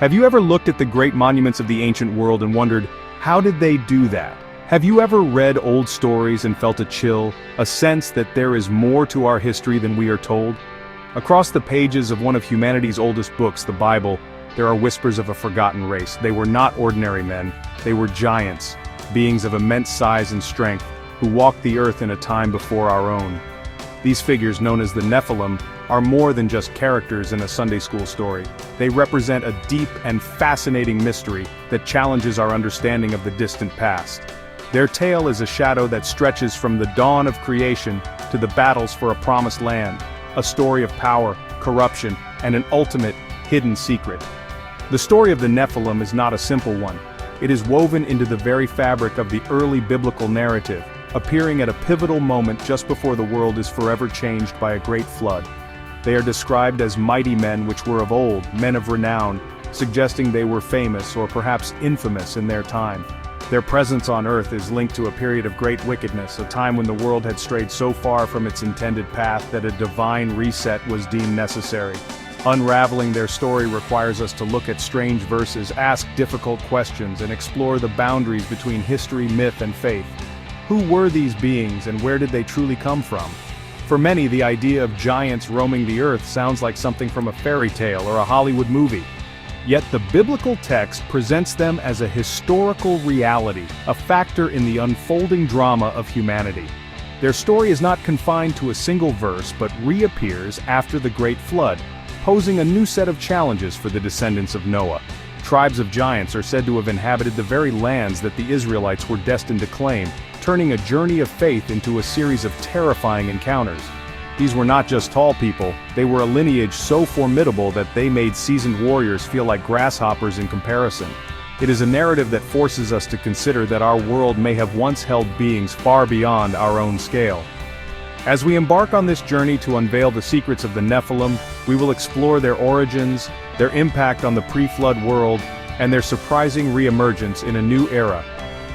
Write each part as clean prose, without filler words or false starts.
Have you ever looked at the great monuments of the ancient world and wondered, how did they do that? Have you ever read old stories and felt a chill, a sense that there is more to our history than we are told? Across the pages of one of humanity's oldest books, the Bible, there are whispers of a forgotten race. They were not ordinary men, they were giants, beings of immense size and strength, who walked the earth in a time before our own. These figures, known as the Nephilim, are more than just characters in a Sunday school story. They represent a deep and fascinating mystery that challenges our understanding of the distant past. Their tale is a shadow that stretches from the dawn of creation to the battles for a promised land, a story of power, corruption, and an ultimate, hidden secret. The story of the Nephilim is not a simple one. It is woven into the very fabric of the early biblical narrative, appearing at a pivotal moment just before the world is forever changed by a great flood. They are described as mighty men which were of old, men of renown, suggesting they were famous or perhaps infamous in their time. Their presence on earth is linked to a period of great wickedness, a time when the world had strayed so far from its intended path that a divine reset was deemed necessary. Unraveling their story requires us to look at strange verses, ask difficult questions, and explore the boundaries between history, myth, and faith. Who were these beings and where did they truly come from? For many, the idea of giants roaming the earth sounds like something from a fairy tale or a Hollywood movie. Yet the biblical text presents them as a historical reality, a factor in the unfolding drama of humanity. Their story is not confined to a single verse but reappears after the Great Flood, posing a new set of challenges for the descendants of Noah. Tribes of giants are said to have inhabited the very lands that the Israelites were destined to claim, turning a journey of faith into a series of terrifying encounters. These were not just tall people, they were a lineage so formidable that they made seasoned warriors feel like grasshoppers in comparison. It is a narrative that forces us to consider that our world may have once held beings far beyond our own scale. As we embark on this journey to unveil the secrets of the Nephilim, we will explore their origins, their impact on the pre-flood world, and their surprising re-emergence in a new era.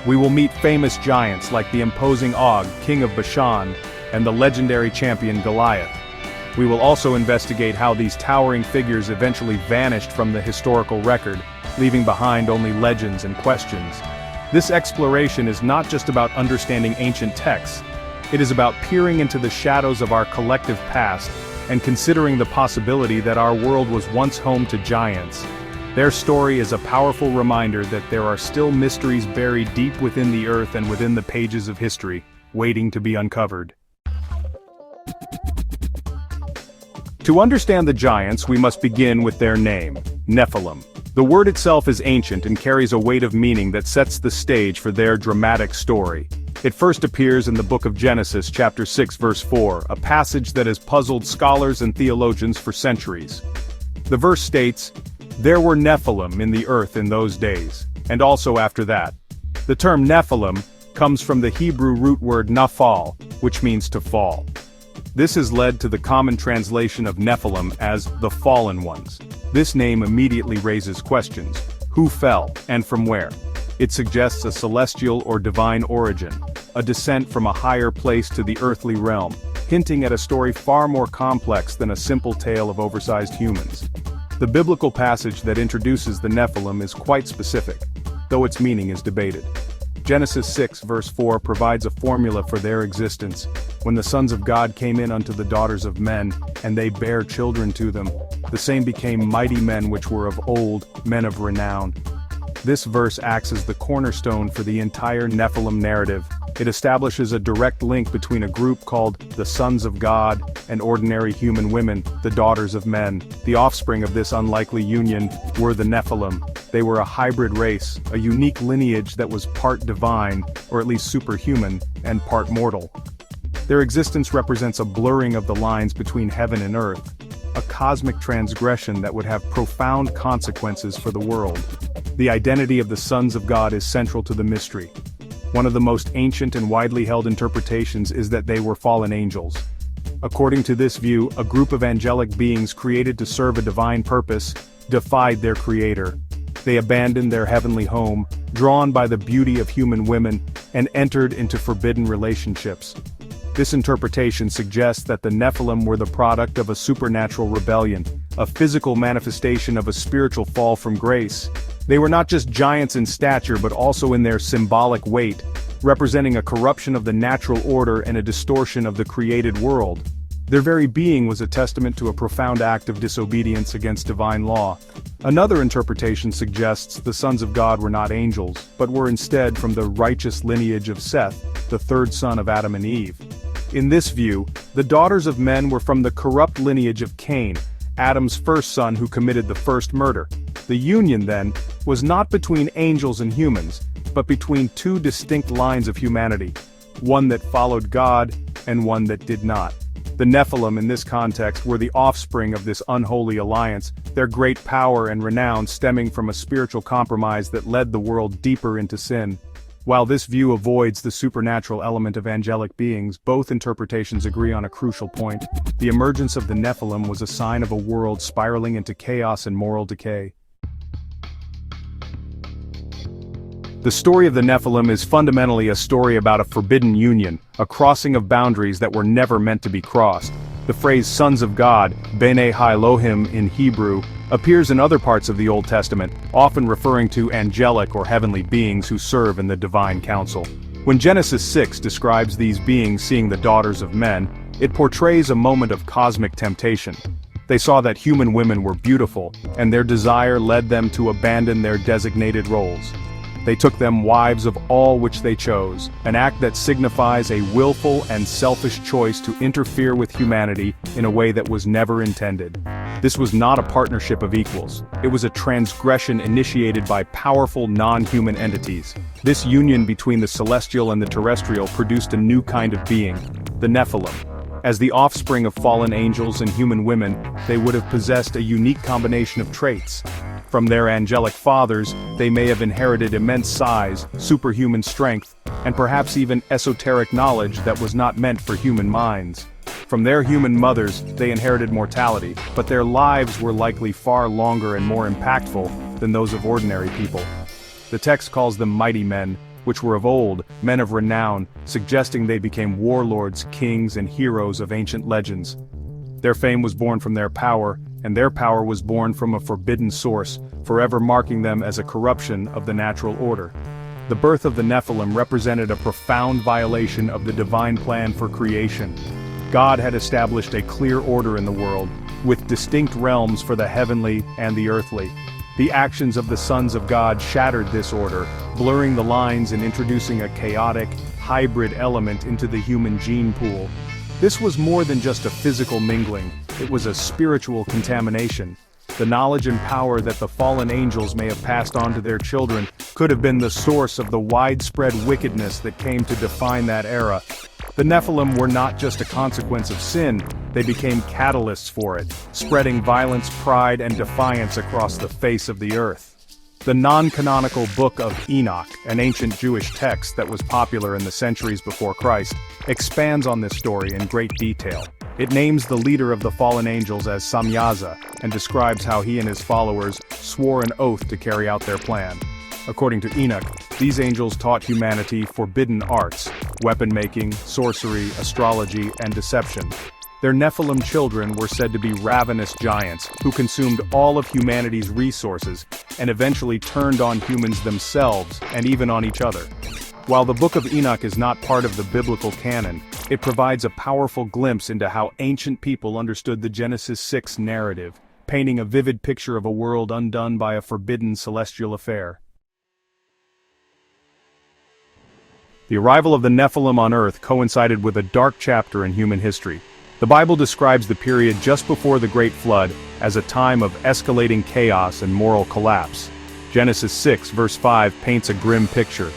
We will meet famous giants like the imposing Og, king of Bashan, and the legendary champion Goliath. We will also investigate how these towering figures eventually vanished from the historical record, leaving behind only legends and questions. This exploration is not just about understanding ancient texts. It is about peering into the shadows of our collective past and considering the possibility that our world was once home to giants. Their story is a powerful reminder that there are still mysteries buried deep within the earth and within the pages of history, waiting to be uncovered. To understand the giants, we must begin with their name, Nephilim. The word itself is ancient and carries a weight of meaning that sets the stage for their dramatic story. It first appears in the book of Genesis, chapter 6, verse 4, a passage that has puzzled scholars and theologians for centuries. The verse states, "There were Nephilim in the earth in those days, and also after that." The term Nephilim comes from the Hebrew root word naphal, which means to fall. This has led to the common translation of Nephilim as the fallen ones. This name immediately raises questions. Who fell, and from where? It suggests a celestial or divine origin, a descent from a higher place to the earthly realm, hinting at a story far more complex than a simple tale of oversized humans. The biblical passage that introduces the Nephilim is quite specific, though its meaning is debated. Genesis 6 verse 4 provides a formula for their existence. When the sons of God came in unto the daughters of men, and they bare children to them, the same became mighty men which were of old, men of renown. This verse acts as the cornerstone for the entire Nephilim narrative. It establishes a direct link between a group called the Sons of God and ordinary human women, the daughters of men. The offspring of this unlikely union were the Nephilim. They were a hybrid race, a unique lineage that was part divine, or at least superhuman, and part mortal. Their existence represents a blurring of the lines between heaven and earth, a cosmic transgression that would have profound consequences for the world. The identity of the sons of God is central to the mystery. One of the most ancient and widely held interpretations is that they were fallen angels. According to this view, a group of angelic beings created to serve a divine purpose defied their creator. They abandoned their heavenly home, drawn by the beauty of human women, and entered into forbidden relationships. This interpretation suggests that the Nephilim were the product of a supernatural rebellion, a physical manifestation of a spiritual fall from grace. They were not just giants in stature but also in their symbolic weight, representing a corruption of the natural order and a distortion of the created world. Their very being was a testament to a profound act of disobedience against divine law. Another interpretation suggests the sons of God were not angels, but were instead from the righteous lineage of Seth, the third son of Adam and Eve. In this view, the daughters of men were from the corrupt lineage of Cain, Adam's first son who committed the first murder. The union, then, was not between angels and humans, but between two distinct lines of humanity, one that followed God and one that did not. The Nephilim in this context were the offspring of this unholy alliance, their great power and renown stemming from a spiritual compromise that led the world deeper into sin. While this view avoids the supernatural element of angelic beings, both interpretations agree on a crucial point. The emergence of the Nephilim was a sign of a world spiraling into chaos and moral decay. The story of the Nephilim is fundamentally a story about a forbidden union, a crossing of boundaries that were never meant to be crossed. The phrase sons of God, Bnei Elohim in Hebrew, appears in other parts of the Old Testament, often referring to angelic or heavenly beings who serve in the divine council. When Genesis 6 describes these beings seeing the daughters of men, it portrays a moment of cosmic temptation. They saw that human women were beautiful, and their desire led them to abandon their designated roles. They took them wives of all which they chose, an act that signifies a willful and selfish choice to interfere with humanity in a way that was never intended. This was not a partnership of equals. It was a transgression initiated by powerful non-human entities. This union between the celestial and the terrestrial produced a new kind of being, the Nephilim. As the offspring of fallen angels and human women, they would have possessed a unique combination of traits. From their angelic fathers, they may have inherited immense size, superhuman strength, and perhaps even esoteric knowledge that was not meant for human minds. From their human mothers, they inherited mortality, but their lives were likely far longer and more impactful than those of ordinary people. The text calls them mighty men, which were of old, men of renown, suggesting they became warlords, kings, and heroes of ancient legends. Their fame was born from their power, and their power was born from a forbidden source, forever marking them as a corruption of the natural order. The birth of the Nephilim represented a profound violation of the divine plan for creation. God had established a clear order in the world, with distinct realms for the heavenly and the earthly. The actions of the sons of God shattered this order, blurring the lines and introducing a chaotic, hybrid element into the human gene pool. This was more than just a physical mingling, it was a spiritual contamination. The knowledge and power that the fallen angels may have passed on to their children could have been the source of the widespread wickedness that came to define that era. The Nephilim were not just a consequence of sin, they became catalysts for it, spreading violence, pride, and defiance across the face of the earth. The non-canonical Book of Enoch, an ancient Jewish text that was popular in the centuries before Christ, expands on this story in great detail. It names the leader of the fallen angels as Samyaza, and describes how he and his followers swore an oath to carry out their plan. According to Enoch, these angels taught humanity forbidden arts, weapon-making, sorcery, astrology, and deception. Their Nephilim children were said to be ravenous giants who consumed all of humanity's resources and eventually turned on humans themselves and even on each other. While the Book of Enoch is not part of the biblical canon, it provides a powerful glimpse into how ancient people understood the Genesis 6 narrative, painting a vivid picture of a world undone by a forbidden celestial affair. The arrival of the Nephilim on Earth coincided with a dark chapter in human history. The Bible describes the period just before the Great Flood as a time of escalating chaos and moral collapse. Genesis 6 verse 5 paints a grim picture.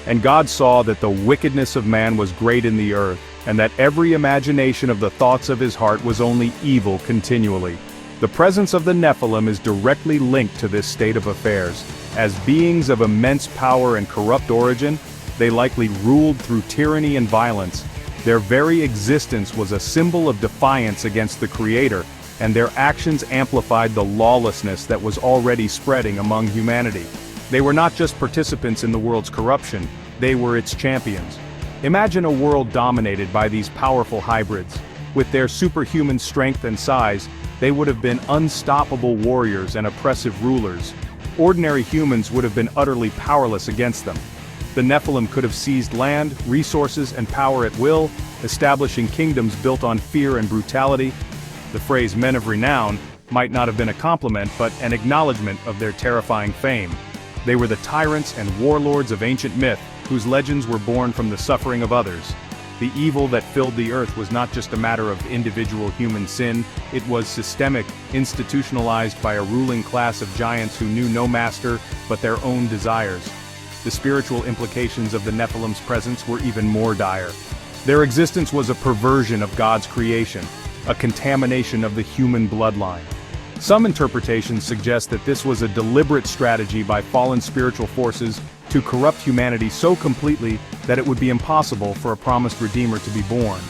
And God saw that the wickedness of man was great in the earth, and that every imagination of the thoughts of his heart was only evil continually. The presence of the Nephilim is directly linked to this state of affairs. As beings of immense power and corrupt origin, they likely ruled through tyranny and violence. Their very existence was a symbol of defiance against the Creator, and their actions amplified the lawlessness that was already spreading among humanity. They were not just participants in the world's corruption, they were its champions. Imagine a world dominated by these powerful hybrids. With their superhuman strength and size, They would have been unstoppable warriors and oppressive rulers. Ordinary humans would have been utterly powerless against them. The Nephilim could have seized land, resources, and power at will, establishing kingdoms built on fear and brutality. The phrase "men of renown" might not have been a compliment but an acknowledgement of their terrifying fame. They were the tyrants and warlords of ancient myth, whose legends were born from the suffering of others. The evil that filled the earth was not just a matter of individual human sin, it was systemic, institutionalized by a ruling class of giants who knew no master but their own desires. The spiritual implications of the Nephilim's presence were even more dire. Their existence was a perversion of God's creation, a contamination of the human bloodline. Some interpretations suggest that this was a deliberate strategy by fallen spiritual forces to corrupt humanity so completely that it would be impossible for a promised Redeemer to be born.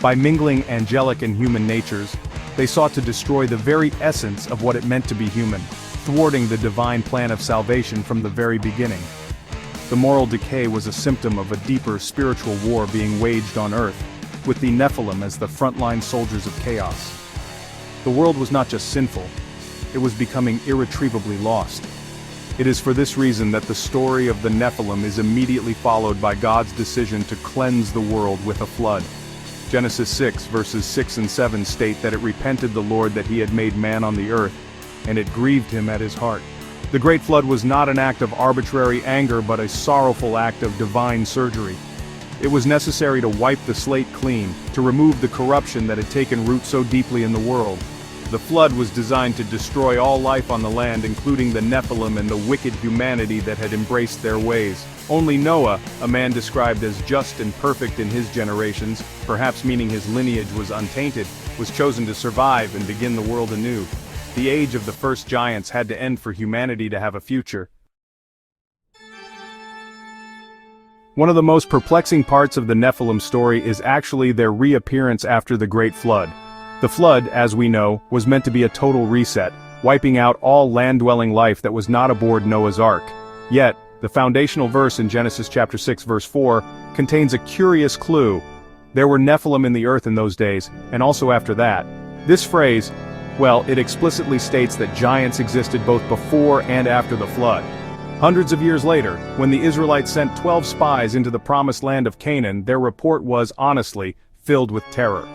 By mingling angelic and human natures, they sought to destroy the very essence of what it meant to be human, thwarting the divine plan of salvation from the very beginning. The moral decay was a symptom of a deeper spiritual war being waged on earth, with the Nephilim as the frontline soldiers of chaos. The world was not just sinful, it was becoming irretrievably lost. It is for this reason that the story of the Nephilim is immediately followed by God's decision to cleanse the world with a flood. Genesis 6 verses 6 and 7 state that it repented the Lord that he had made man on the earth, and it grieved him at his heart. The great flood was not an act of arbitrary anger but a sorrowful act of divine surgery. It was necessary to wipe the slate clean, to remove the corruption that had taken root so deeply in the world. The flood was designed to destroy all life on the land, including the Nephilim and the wicked humanity that had embraced their ways. Only Noah, a man described as just and perfect in his generations, perhaps meaning his lineage was untainted, was chosen to survive and begin the world anew. The age of the first giants had to end for humanity to have a future. One of the most perplexing parts of the Nephilim story is actually their reappearance after the Great Flood. The flood, as we know, was meant to be a total reset, wiping out all land-dwelling life that was not aboard Noah's Ark. Yet, the foundational verse in Genesis chapter 6 verse 4 contains a curious clue. There were Nephilim in the earth in those days, and also after that. This phrase, well, it explicitly states that giants existed both before and after the flood. Hundreds of years later, when the Israelites sent 12 spies into the promised land of Canaan, their report was, honestly, filled with terror.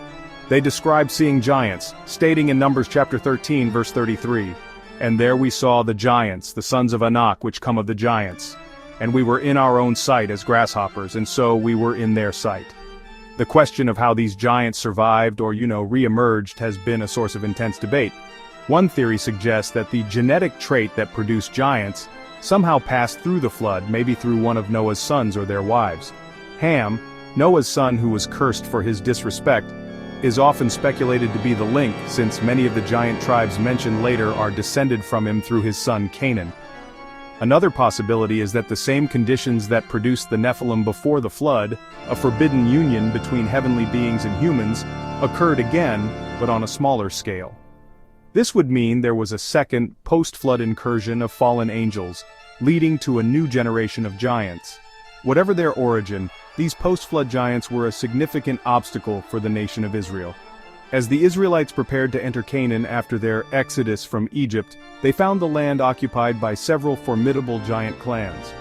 They described seeing giants, stating in Numbers chapter 13 verse 33, "And there we saw the giants, the sons of Anak which come of the giants. And we were in our own sight as grasshoppers, and so we were in their sight." The question of how these giants survived or, re-emerged has been a source of intense debate. One theory suggests that the genetic trait that produced giants somehow passed through the flood, maybe through one of Noah's sons or their wives. Ham, Noah's son who was cursed for his disrespect, is often speculated to be the link, since many of the giant tribes mentioned later are descended from him through his son Canaan. Another possibility is that the same conditions that produced the Nephilim before the flood, a forbidden union between heavenly beings and humans, occurred again, but on a smaller scale. This would mean there was a second, post-flood incursion of fallen angels, leading to a new generation of giants. Whatever their origin, these post-flood giants were a significant obstacle for the nation of Israel. As the Israelites prepared to enter Canaan after their exodus from Egypt, they found the land occupied by several formidable giant clans.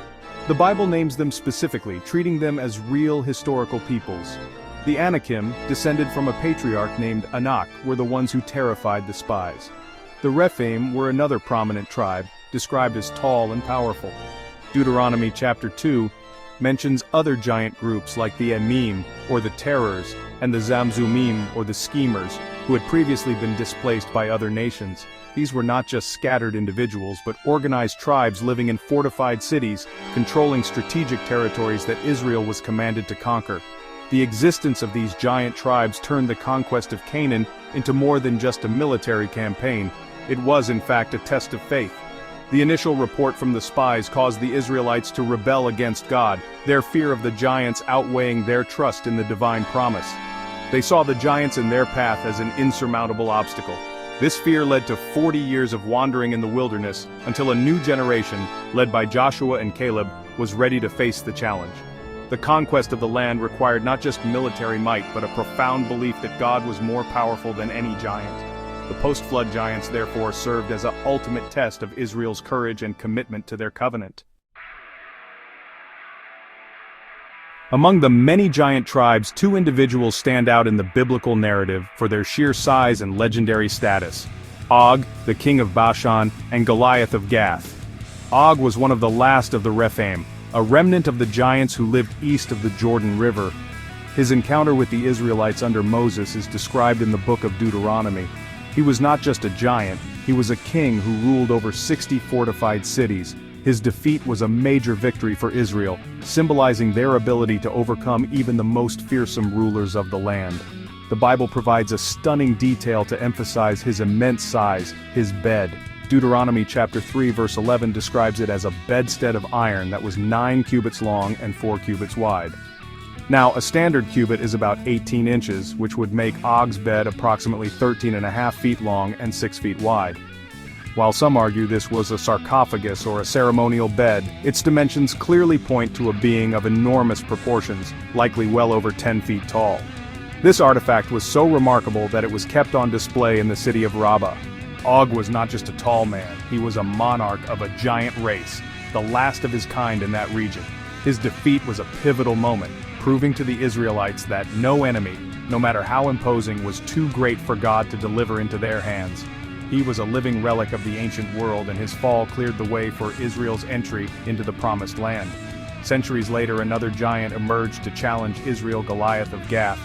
The Bible names them specifically, treating them as real historical peoples. The Anakim, descended from a patriarch named Anak, were the ones who terrified the spies. The Rephaim were another prominent tribe, described as tall and powerful. Deuteronomy chapter 2 mentions other giant groups like the Emim, or the Terrors, and the Zamzumim, or the Schemers, who had previously been displaced by other nations. These were not just scattered individuals, but organized tribes living in fortified cities, controlling strategic territories that Israel was commanded to conquer. The existence of these giant tribes turned the conquest of Canaan into more than just a military campaign. It was, in fact, a test of faith. The initial report from the spies caused the Israelites to rebel against God, their fear of the giants outweighing their trust in the divine promise. They saw the giants in their path as an insurmountable obstacle. This fear led to 40 years of wandering in the wilderness, until a new generation, led by Joshua and Caleb, was ready to face the challenge. The conquest of the land required not just military might, but a profound belief that God was more powerful than any giant. The post-flood giants therefore served as an ultimate test of Israel's courage and commitment to their covenant. Among the many giant tribes, two individuals stand out in the biblical narrative for their sheer size and legendary status: Og, the king of Bashan, and Goliath of Gath. Og was one of the last of the Rephaim, a remnant of the giants who lived east of the Jordan River. His encounter with the Israelites under Moses is described in the book of Deuteronomy. He was not just a giant, he was a king who ruled over 60 fortified cities. His defeat was a major victory for Israel, symbolizing their ability to overcome even the most fearsome rulers of the land. The Bible provides a stunning detail to emphasize his immense size, his bed. Deuteronomy chapter 3 verse 11 describes it as a bedstead of iron that was 9 cubits long and 4 cubits wide. Now, a standard cubit is about 18 inches, which would make Og's bed approximately 13.5 feet long and 6 feet wide. While some argue this was a sarcophagus or a ceremonial bed, its dimensions clearly point to a being of enormous proportions, likely well over 10 feet tall. This artifact was so remarkable that it was kept on display in the city of Rabbah. Og was not just a tall man, he was a monarch of a giant race, the last of his kind in that region. His defeat was a pivotal moment, proving to the Israelites that no enemy, no matter how imposing, was too great for God to deliver into their hands. He was a living relic of the ancient world, and his fall cleared the way for Israel's entry into the Promised Land. Centuries later, another giant emerged to challenge Israel, Goliath of Gath.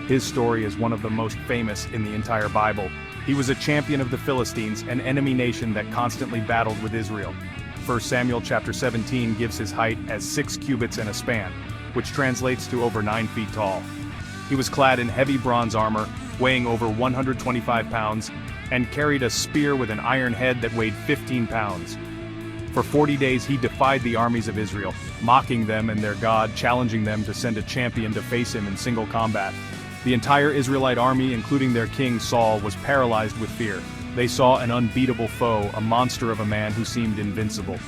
His story is one of the most famous in the entire Bible. He was a champion of the Philistines, an enemy nation that constantly battled with Israel. 1 Samuel chapter 17 gives his height as 6 cubits and a span, which translates to over 9 feet tall. He was clad in heavy bronze armor, weighing over 125 pounds, and carried a spear with an iron head that weighed 15 pounds. For 40 days he defied the armies of Israel, mocking them and their God, challenging them to send a champion to face him in single combat. The entire Israelite army, including their king Saul, was paralyzed with fear. They saw an unbeatable foe, a monster of a man who seemed invincible.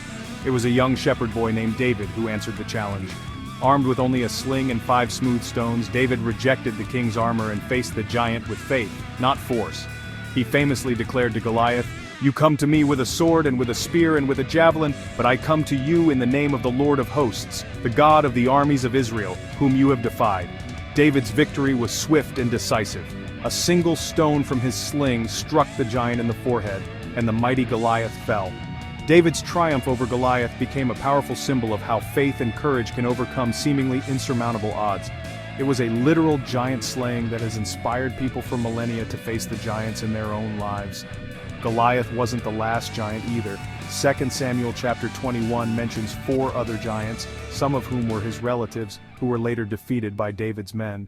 It was a young shepherd boy named David who answered the challenge. Armed with only a sling and 5 smooth stones, David rejected the king's armor and faced the giant with faith, not force. He famously declared to Goliath, "You come to me with a sword and with a spear and with a javelin, but I come to you in the name of the Lord of hosts, the God of the armies of Israel, whom you have defied." David's victory was swift and decisive. A single stone from his sling struck the giant in the forehead, and the mighty Goliath fell. David's triumph over Goliath became a powerful symbol of how faith and courage can overcome seemingly insurmountable odds. It was a literal giant slaying that has inspired people for millennia to face the giants in their own lives. Goliath wasn't the last giant either. 2 Samuel chapter 21 mentions 4 other giants, some of whom were his relatives, who were later defeated by David's men.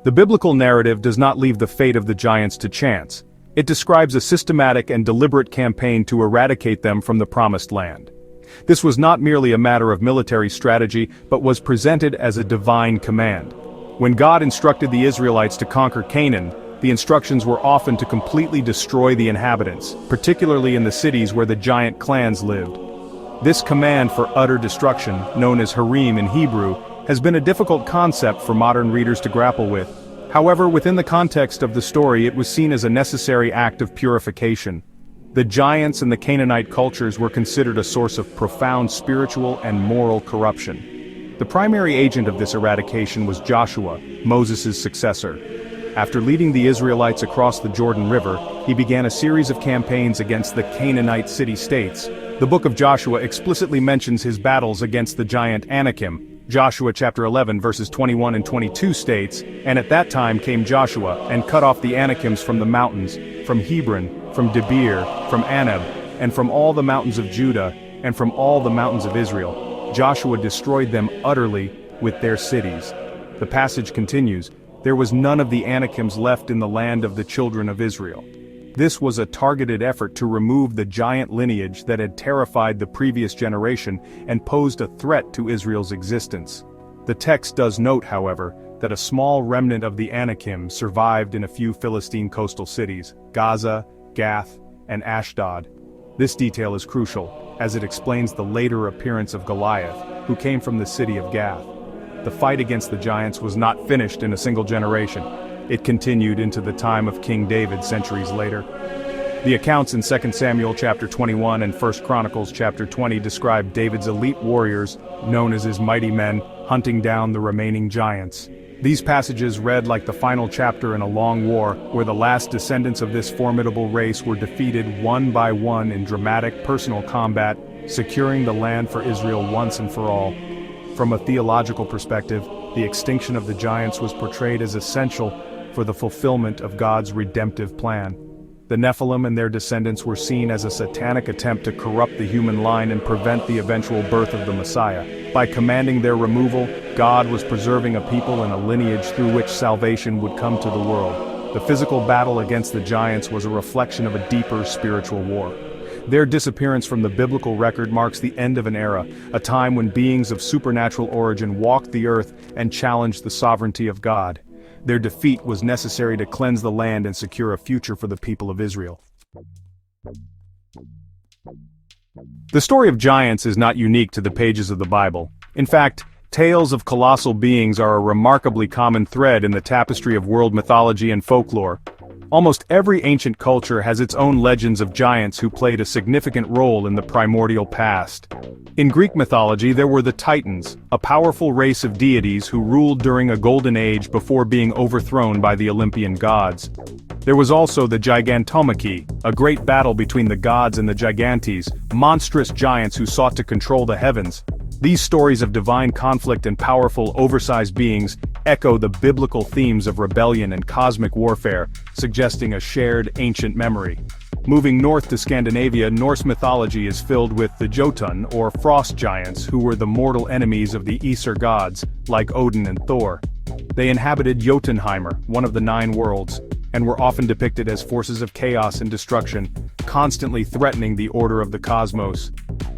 The biblical narrative does not leave the fate of the giants to chance. It describes a systematic and deliberate campaign to eradicate them from the Promised Land. This was not merely a matter of military strategy, but was presented as a divine command. When God instructed the Israelites to conquer Canaan, the instructions were often to completely destroy the inhabitants, particularly in the cities where the giant clans lived. This command for utter destruction, known as Harim in Hebrew, has been a difficult concept for modern readers to grapple with. However, within the context of the story, it was seen as a necessary act of purification. The giants and the Canaanite cultures were considered a source of profound spiritual and moral corruption. The primary agent of this eradication was Joshua, Moses' successor. After leading the Israelites across the Jordan River, he began a series of campaigns against the Canaanite city-states. The book of Joshua explicitly mentions his battles against the giant Anakim. Joshua chapter 11 verses 21 and 22 states, "And at that time came Joshua, and cut off the Anakims from the mountains, from Hebron, from Debir, from Anab, and from all the mountains of Judah, and from all the mountains of Israel. Joshua destroyed them utterly with their cities." The passage continues, "There was none of the Anakims left in the land of the children of Israel." This was a targeted effort to remove the giant lineage that had terrified the previous generation and posed a threat to Israel's existence. The text does note, however, that a small remnant of the Anakim survived in a few Philistine coastal cities, Gaza, Gath, and Ashdod. This detail is crucial, as it explains the later appearance of Goliath, who came from the city of Gath. The fight against the giants was not finished in a single generation. It continued into the time of King David centuries later. The accounts in 2 Samuel chapter 21 and 1 Chronicles chapter 20 describe David's elite warriors, known as his mighty men, hunting down the remaining giants. These passages read like the final chapter in a long war, where the last descendants of this formidable race were defeated one by one in dramatic personal combat, securing the land for Israel once and for all. From a theological perspective, the extinction of the giants was portrayed as essential for the fulfillment of God's redemptive plan. The Nephilim and their descendants were seen as a satanic attempt to corrupt the human line and prevent the eventual birth of the Messiah. By commanding their removal, God was preserving a people and a lineage through which salvation would come to the world. The physical battle against the giants was a reflection of a deeper spiritual war. Their disappearance from the biblical record marks the end of an era, a time when beings of supernatural origin walked the earth and challenged the sovereignty of God. Their defeat was necessary to cleanse the land and secure a future for the people of Israel. The story of giants is not unique to the pages of the Bible. In fact, tales of colossal beings are a remarkably common thread in the tapestry of world mythology and folklore. Almost every ancient culture has its own legends of giants who played a significant role in the primordial past. In Greek mythology there were the Titans, a powerful race of deities who ruled during a golden age before being overthrown by the Olympian gods. There was also the Gigantomachy, a great battle between the gods and the Gigantes, monstrous giants who sought to control the heavens. These stories of divine conflict and powerful, oversized beings echo the biblical themes of rebellion and cosmic warfare, suggesting a shared ancient memory. Moving north to Scandinavia, Norse mythology is filled with the Jotun, or frost giants, who were the mortal enemies of the Aesir gods, like Odin and Thor. They inhabited Jotunheimer, one of the 9 worlds, and were often depicted as forces of chaos and destruction, constantly threatening the order of the cosmos.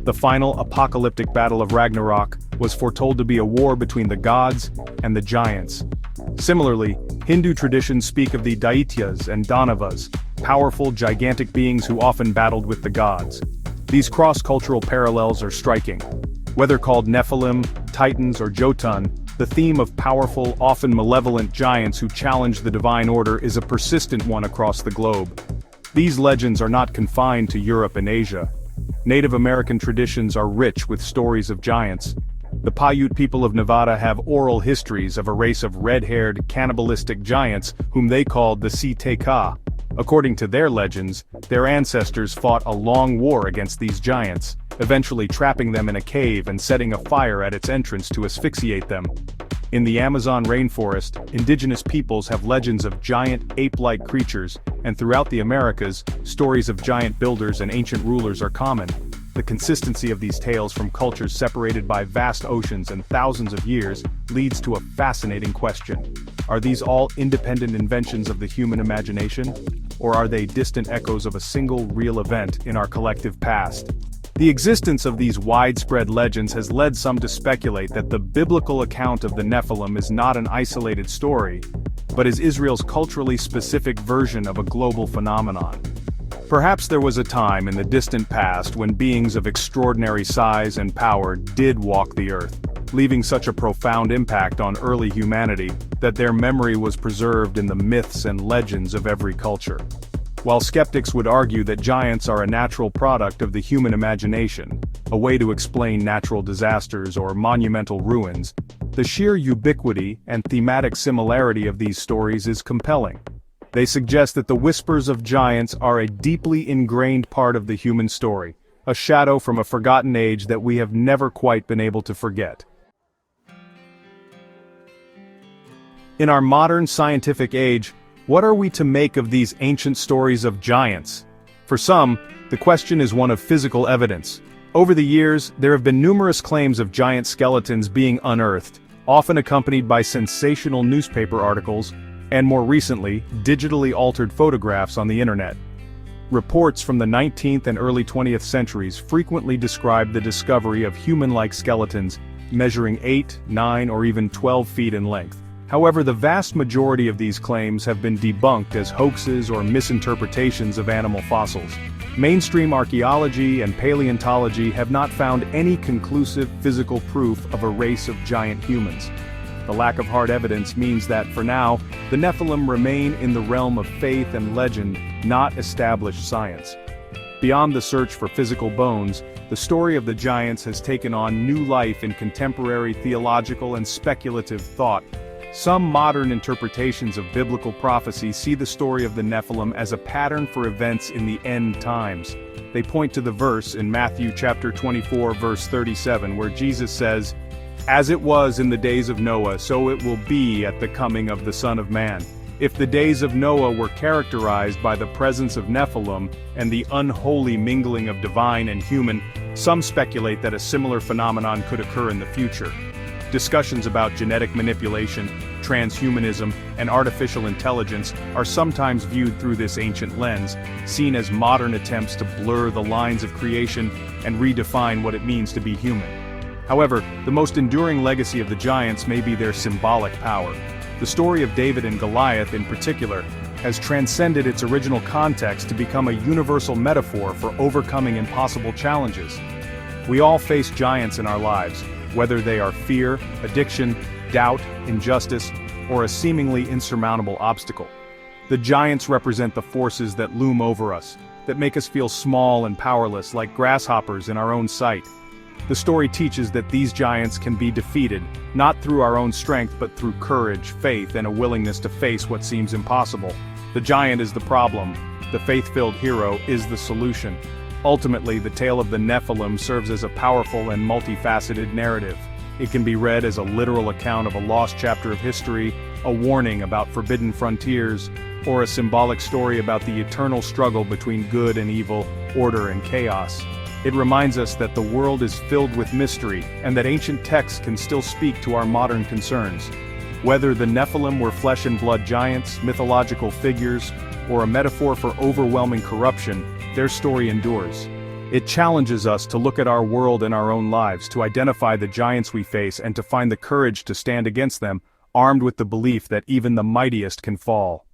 The final apocalyptic battle of Ragnarok was foretold to be a war between the gods and the giants. Similarly, Hindu traditions speak of the Daityas and Danavas, powerful, gigantic beings who often battled with the gods. These cross-cultural parallels are striking. Whether called Nephilim, Titans, or Jotun, the theme of powerful, often malevolent giants who challenge the divine order is a persistent one across the globe. These legends are not confined to Europe and Asia. Native American traditions are rich with stories of giants. The Paiute people of Nevada have oral histories of a race of red-haired, cannibalistic giants whom they called the Siteka. According to their legends, their ancestors fought a long war against these giants, eventually trapping them in a cave and setting a fire at its entrance to asphyxiate them. In the Amazon rainforest, indigenous peoples have legends of giant, ape-like creatures, and throughout the Americas, stories of giant builders and ancient rulers are common. The consistency of these tales from cultures separated by vast oceans and thousands of years leads to a fascinating question. Are these all independent inventions of the human imagination? Or are they distant echoes of a single real event in our collective past? The existence of these widespread legends has led some to speculate that the biblical account of the Nephilim is not an isolated story, but is Israel's culturally specific version of a global phenomenon. Perhaps there was a time in the distant past when beings of extraordinary size and power did walk the earth, leaving such a profound impact on early humanity that their memory was preserved in the myths and legends of every culture. While skeptics would argue that giants are a natural product of the human imagination, a way to explain natural disasters or monumental ruins, the sheer ubiquity and thematic similarity of these stories is compelling. They suggest that the whispers of giants are a deeply ingrained part of the human story, a shadow from a forgotten age that we have never quite been able to forget. In our modern scientific age, what are we to make of these ancient stories of giants? For some, the question is one of physical evidence. Over the years, there have been numerous claims of giant skeletons being unearthed, often accompanied by sensational newspaper articles, and more recently, digitally altered photographs on the internet. Reports from the 19th and early 20th centuries frequently describe the discovery of human-like skeletons measuring 8, 9, or even 12 feet in length. However, the vast majority of these claims have been debunked as hoaxes or misinterpretations of animal fossils. Mainstream archaeology and paleontology have not found any conclusive physical proof of a race of giant humans. The lack of hard evidence means that, for now, the Nephilim remain in the realm of faith and legend, not established science. Beyond the search for physical bones, the story of the giants has taken on new life in contemporary theological and speculative thought. Some modern interpretations of biblical prophecy see the story of the Nephilim as a pattern for events in the end times. They point to the verse in Matthew chapter 24 verse 37 where Jesus says, "As it was in the days of Noah, so it will be at the coming of the Son of Man." If the days of Noah were characterized by the presence of Nephilim and the unholy mingling of divine and human, some speculate that a similar phenomenon could occur in the future. Discussions about genetic manipulation, transhumanism, and artificial intelligence are sometimes viewed through this ancient lens, seen as modern attempts to blur the lines of creation and redefine what it means to be human. However, the most enduring legacy of the giants may be their symbolic power. The story of David and Goliath in particular has transcended its original context to become a universal metaphor for overcoming impossible challenges. We all face giants in our lives, whether they are fear, addiction, doubt, injustice, or a seemingly insurmountable obstacle. The giants represent the forces that loom over us, that make us feel small and powerless like grasshoppers in our own sight. The story teaches that these giants can be defeated, not through our own strength but through courage, faith, and a willingness to face what seems impossible. The giant is the problem, the faith-filled hero is the solution. Ultimately, the tale of the Nephilim serves as a powerful and multifaceted narrative. It can be read as a literal account of a lost chapter of history, a warning about forbidden frontiers, or a symbolic story about the eternal struggle between good and evil, order and chaos. It reminds us that the world is filled with mystery, and that ancient texts can still speak to our modern concerns. Whether the Nephilim were flesh and blood giants, mythological figures, or a metaphor for overwhelming corruption, their story endures. It challenges us to look at our world and our own lives, to identify the giants we face and to find the courage to stand against them, armed with the belief that even the mightiest can fall.